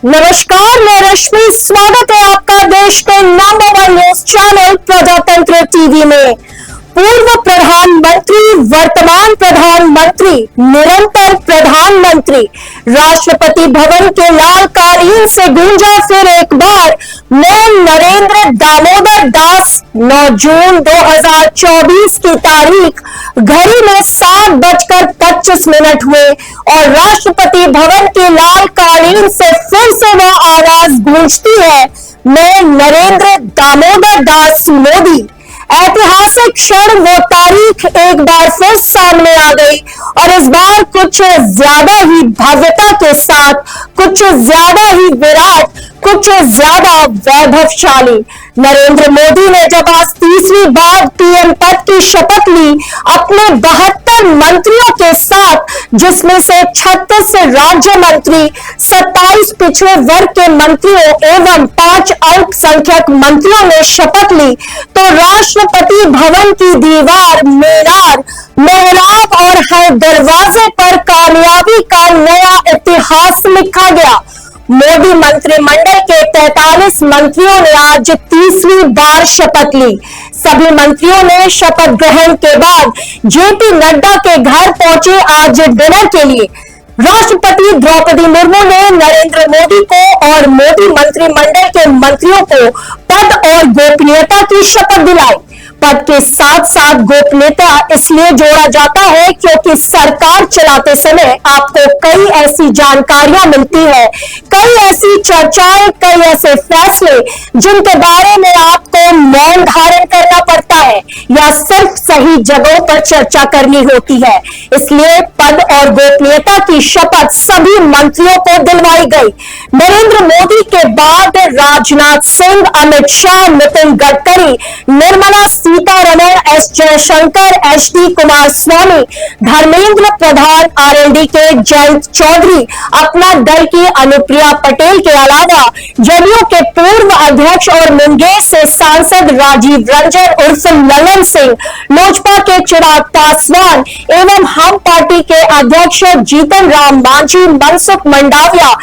नमस्कार, मैं रश्मि। स्वागत है आपका देश के नंबर 1 न्यूज चैनल प्रजातंत्र टीवी में। पूर्व प्रधानमंत्री, वर्तमान प्रधानमंत्री, निरंतर प्रधानमंत्री, राष्ट्रपति भवन के लाल कालीन से गूंजा फिर एक बार, मैं नरेंद्र दामोदर दास। 9 जून 2024 की तारीख, घड़ी में 7:25 हुए और राष्ट्रपति भवन के लाल कालीन से फिर से वह आवाज गूंजती है, मैं नरेंद्र दामोदर दास मोदी। ऐतिहासिक क्षण, वो तारीख एक बार फिर सामने आ गई और इस बार कुछ ज्यादा ही भव्यता के साथ, कुछ ज्यादा ही विराट, कुछ ज्यादा वैभवशाली। नरेंद्र मोदी ने जब आज तीसरी बार पीएम पद की शपथ ली अपने 72 मंत्रियों के साथ, जिसमें से 36 राज्य मंत्री, 27 पिछड़े वर्ग के मंत्रियों एवं 5 अल्पसंख्यक मंत्रियों ने शपथ ली, तो राष्ट्रपति भवन की दीवार, मीनार, मेहराब और हर दरवाजे पर कामयाबी का नया इतिहास लिखा गया। मोदी मंत्रिमंडल के 43 मंत्रियों ने आज तीसरी बार शपथ ली। सभी मंत्रियों ने शपथ ग्रहण के बाद जेपी नड्डा के घर पहुंचे आज डिनर के लिए। राष्ट्रपति द्रौपदी मुर्मू ने नरेंद्र मोदी को और मोदी मंत्रिमंडल के मंत्रियों को पद और गोपनीयता की शपथ दिलाई। पद के साथ साथ गोपनीयता इसलिए जोड़ा जाता है क्योंकि सरकार चलाते समय आपको कई ऐसी जानकारियां मिलती है, कई ऐसी चर्चाएं, कई ऐसे फैसले जिनके बारे में आपको मौन धारण करना पड़ता है या सिर्फ सही जगहों पर चर्चा करनी होती है। इसलिए पद और गोपनीयता की शपथ सभी मंत्रियों को दिलवाई गई। नरेंद्र मोदी के बाद Rajnath Singh, Amit Shah, Nitin Gadkari, Nirmala Sitharaman, S Jaishankar, HD Kumaraswamy, Dharmendra Pradhan, RLD के जयंत चौधरी, अपना दल की अनुप्रिया पटेल के अलावा जदयू के पूर्व अध्यक्ष और मुंगेर से सांसद राजीव रंजन उर्फ ललन सिंह, लोजपा के चिराग पासवान एवं हम पार्टी के अध्यक्ष जीतन राम मांझी, मनसुख मंडाविया,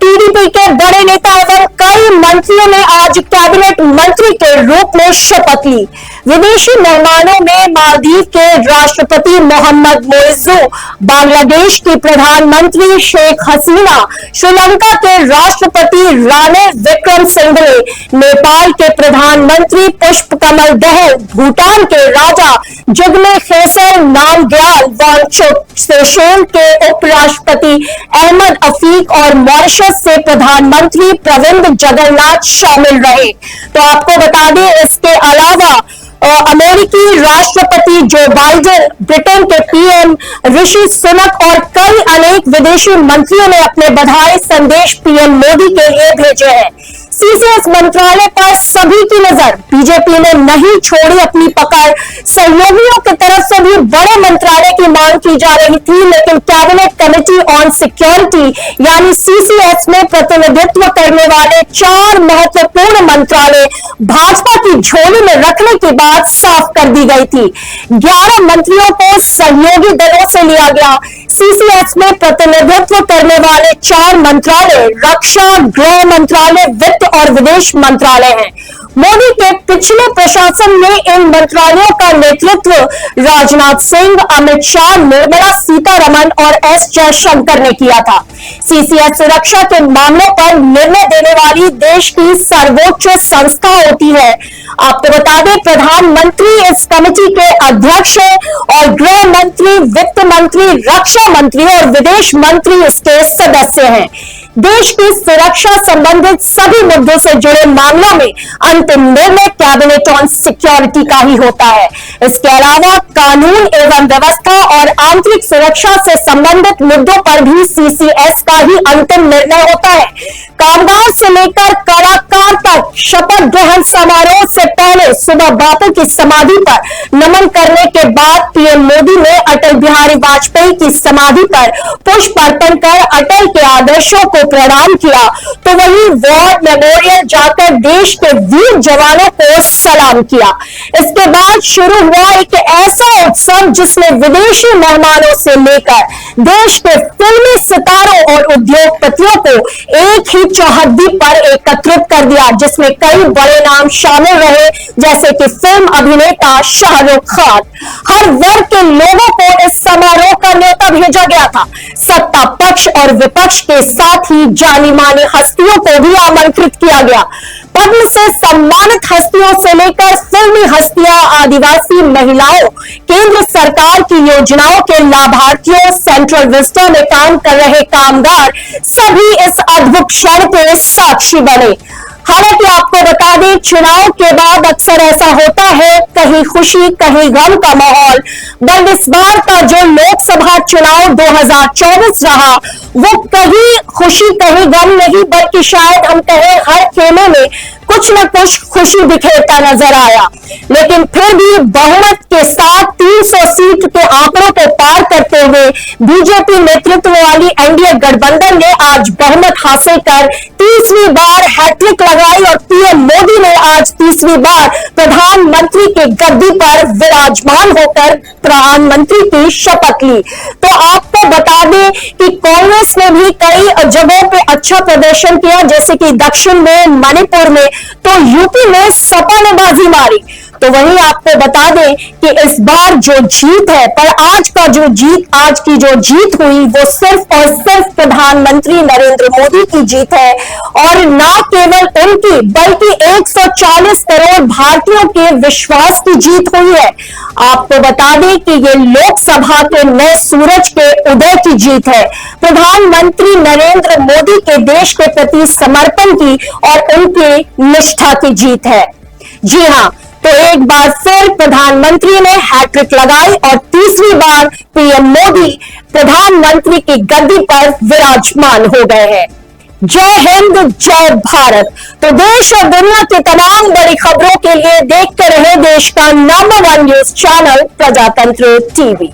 टीडीपी के बड़े नेता एवं कई मंत्रियों ने आज कैबिनेट मंत्री के रूप में शपथ ली। विदेशी मेहमानों में मालदीव के राष्ट्रपति मोहम्मद मोइज़ू, बांग्लादेश की प्रधानमंत्री शेख हसीना, श्रीलंका के राष्ट्रपति रानिल विक्रमसिंघे, नेपाल के प्रधानमंत्री पुष्प कमल दहल, भूटान के राजा जिग्मे खेसर नामग्याल वांगचुक, सेशेल के उपराष्ट्रपति अहमद अफीक और मॉरिशस से प्रधानमंत्री प्रविंद जगन्नाथ शामिल रहे। तो आपको बता दें, इसके अलावा अमेरिकी राष्ट्रपति जो बाइडेन, ब्रिटेन के पीएम ऋषि सुनक और कई अनेक विदेशी मंत्रियों ने अपने बधाई संदेश पीएम मोदी के लिए भेजे हैं। सीसीएस मंत्रालय पर सभी की नजर। बीजेपी ने नहीं छोड़ी अपनी पकड़। सहयोगियों की तरफ से भी बड़े मंत्रालय की मांग की जा रही थी, लेकिन कैबिनेट कमेटी ऑन सिक्योरिटी यानी सीसीएस में प्रतिनिधित्व करने वाले 4 महत्वपूर्ण मंत्रालय भाजपा की झोली में रखने की बात साफ कर दी गई थी। 11 मंत्रियों को सहयोगी दलों से लिया गया। सीसीएस में प्रतिनिधित्व करने वाले 4 मंत्रालय रक्षा, गृह मंत्रालय, वित्त और विदेश मंत्रालय हैं। मोदी के पिछले प्रशासन में इन मंत्रालयों का नेतृत्व राजनाथ सिंह, अमित शाह, निर्मला सीतारमण और एस जयशंकर ने किया था। सीसीएस सुरक्षा के मामलों पर निर्णय देने वाली देश की सर्वोच्च संस्था होती है। आपको बता दें, प्रधानमंत्री इस कमेटी के अध्यक्ष हैं और गृह मंत्री, वित्त मंत्री, रक्षा मंत्री और विदेश मंत्री इसके सदस्य हैं। देश की सुरक्षा संबंधित सभी मुद्दों से जुड़े मामलों में अंतिम निर्णय कैबिनेट ऑन सिक्योरिटी का ही होता है। इसके अलावा कानून एवं व्यवस्था और आंतरिक सुरक्षा से संबंधित मुद्दों पर भी सीसीएस का ही अंतिम निर्णय होता है। कामगार से लेकर कलाकार तक शपथ ग्रहण समारोह से पहले सुबह बापू की समाधि पर नमन करने के बाद पीएम मोदी ने अटल बिहारी वाजपेयी की समाधि पर पुष्प अर्पण कर अटल के आदर्शों को प्रणाम किया। तो वहीं वॉर मेमोरियल जाकर देश के वीर जवानों को सलाम किया। इसके बाद शुरू हुआ एक ऐसा उत्सव जिसमें विदेशी मेहमानों से लेकर देश के फिल्मी सितारों और उद्योगपतियों को एक ही चौहद्दी पर एकत्रित कर दिया, जिसमें कई बड़े नाम शामिल रहे, जैसे कि फिल्म अभिनेता शाहरुख खान। हर वर्ग के लोगों को इस समारोह का न्योता भेजा गया था। सत्ता पक्ष और विपक्ष के साथ ही जानी मानी हस्तियों को भी आमंत्रित किया गया। पद्म से सम्मानित हस्तियों से लेकर फिल्मी हस्तियां, आदिवासी महिलाओं, केंद्र सरकार की योजनाओं के लाभार्थियों, सेंट्रल विस्टा में काम कर रहे कामगार, सभी इस अद्भुत क्षण के साक्षी बने। हालांकि आपको बता दें, चुनाव के बाद अक्सर ऐसा होता है, कहीं खुशी कहीं गम का माहौल। बट इस बार का जो लोकसभा चुनाव 2024 रहा, वो कहीं खुशी कहीं गम नहीं, बल्कि शायद हम कहें हर खेमे में कुछ न कुछ खुशी बिखेरता नजर आया। लेकिन फिर भी बहुमत के साथ 300 सीट के आंकड़ों को पार करते हुए बीजेपी नेतृत्व वाली एनडीए गठबंधन ने आज बहुमत हासिल कर तीसरी बार हैट्रिक लगाई और पीएम मोदी ने आज तीसरी बार प्रधानमंत्री के गद्दी पर विराजमान होकर प्रधानमंत्री की शपथ ली। तो आपको बता दें कि कांग्रेस ने भी कई जगहों पे अच्छा प्रदर्शन किया, जैसे कि दक्षिण में, मणिपुर में, तो यूपी में सपा ने बाजी मारी। तो वहीं आपको बता दें कि इस बार जो जीत है, पर आज की जो जीत हुई वो सिर्फ और सिर्फ प्रधानमंत्री नरेंद्र मोदी की जीत है, और ना केवल उनकी बल्कि 140 करोड़ भारतीयों के विश्वास की जीत हुई है। आपको बता दें कि ये लोकसभा के नए सूरज के उदय की जीत है, प्रधानमंत्री नरेंद्र मोदी के देश के प्रति समर्पण की और उनके निष्ठा की जीत है। जी हां, तो एक बार फिर प्रधानमंत्री ने हैट्रिक लगाई और तीसरी बार पीएम मोदी प्रधानमंत्री की गद्दी पर विराजमान हो गए हैं। जय हिंद, जय भारत। तो देश और दुनिया की तमाम बड़ी खबरों के लिए देखते रहे देश का नंबर 1 न्यूज चैनल प्रजातंत्र टीवी।